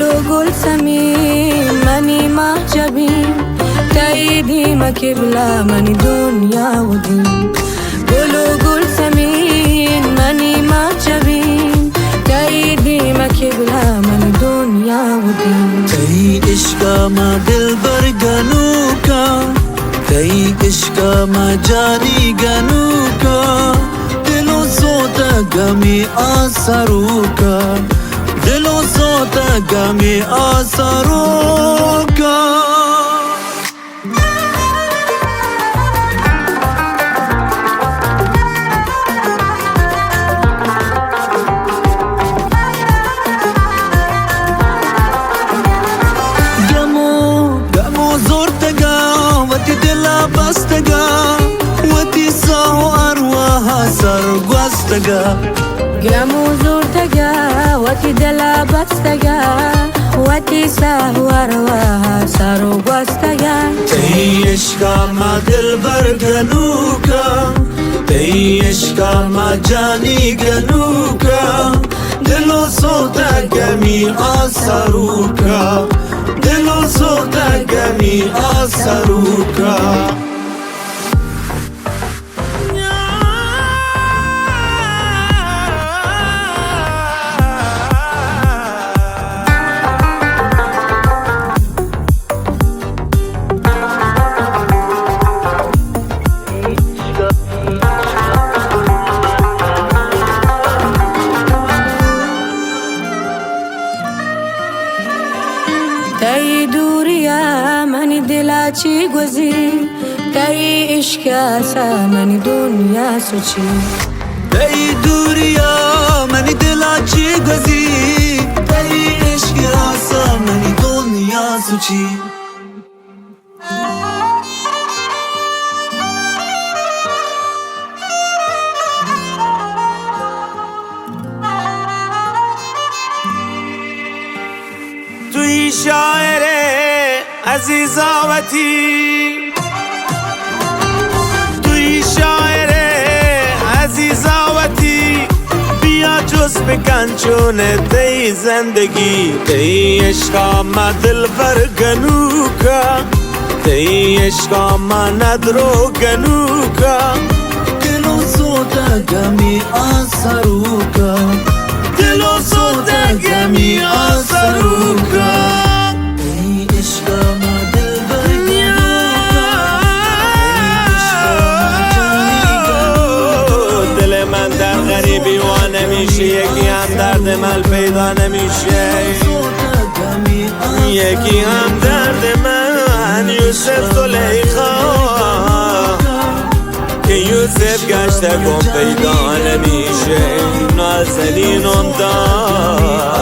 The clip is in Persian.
و گل سمین منی محجبین تاییدی مکبلا منی دنیا و دین گل و گل سمین منی محجبین تاییدی مکبلا منی دنیا و دین تی عشقا ما دل برگنو کا تی عشقا ما جانی گنو کا دلو سوتا گمی آسارو کا دلو سوتا گمی آسارو کا گرمو زورتگا وتی دلا بستگا وتی ساهو ارواها سارو گوستگا تی عشقا ما دل برگنوکا تی عشقا ما جانی گنوکا دلو سوتا گمی آساروکا دلو سوتا گمی آساروکا تای دوریا منی دلا چی گوزی تای عشق سا منی دنیا سوچی تای دوریا منی دلا چی گوزی تای عشق سا منی دنیا سوچی توی شاعر عزیزاوتی توی شاعر عزیزاوتی بیا جز بکن چون تی زندگی تی عشقا ما دل برگنوکا تی عشقا ما ندرو گنوکا دلو سوتا گمی آساروکا دلو سوتا گمی آساروکا ای عشقا ما دل برگنوکا دل من در غریبی و نمیشه یکی هم درد من پیدا نمیشه یکی هم درد من یوسف زلیخا که یوسف گشته کن پیدا نمیشه نازنین اون دار